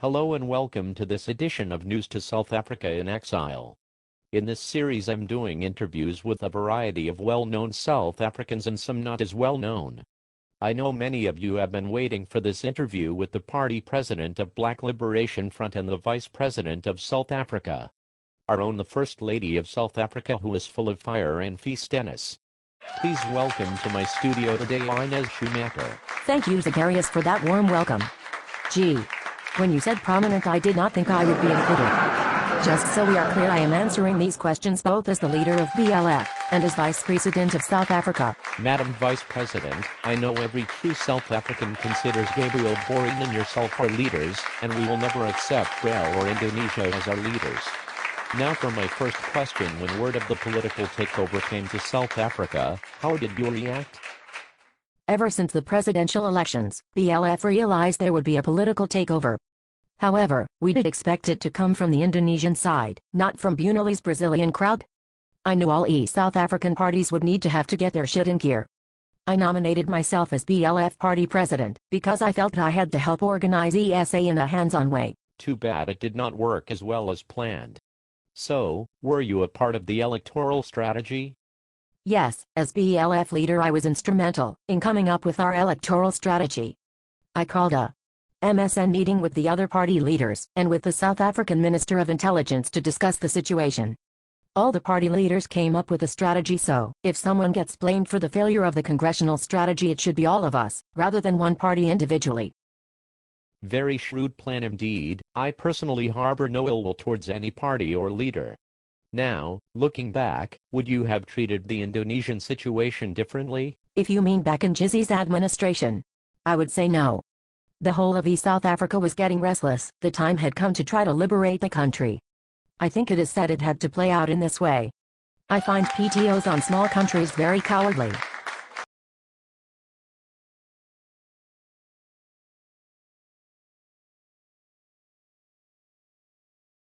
Hello and welcome to this edition of News to South Africa in Exile. In this series I'm doing interviews with a variety of well-known South Africans and some not as well-known. I know many of you have been waiting for this interview with the party president of Black Liberation Front and the vice president of South Africa. Our own the First Lady of South Africa, who is full of fire and feast. Ines. Please welcome to my studio today Ines Schumacher. Thank you, Zacharias, for that warm welcome. Gee. When you said prominent, I did not think I would be included. Just so we are clear, I am answering these questions both as the leader of BLF and as Vice President of South Africa. Madam Vice President, I know every true South African considers Gabriel Bourie and yourself our leaders, and we will never accept Rail or Indonesia as our leaders. Now for my first question, when word of the political takeover came to South Africa, how did you react? Ever since the presidential elections, BLF realized there would be a political takeover. However, we did expect it to come from the Indonesian side, not from Bunali's Brazilian crowd. I knew all South African parties would need to have to get their shit in gear. I nominated myself as BLF party president because I felt I had to help organize eSA in a hands-on way. Too bad it did not work as well as planned. So, were you a part of the electoral strategy? Yes, as BLF leader I was instrumental in coming up with our electoral strategy. I called a MSN meeting with the other party leaders and with the South African Minister of Intelligence to discuss the situation. All the party leaders came up with a strategy, so if someone gets blamed for the failure of the congressional strategy, it should be all of us, rather than one party individually. Very shrewd plan indeed. I personally harbor no ill will towards any party or leader. Now, looking back, would you have treated the Indonesian situation differently? If you mean back in Jizzy's administration, I would say no. The whole of South Africa was getting restless. The time had come to try to liberate the country. I think it is said it had to play out in this way. I find PTOs on small countries very cowardly.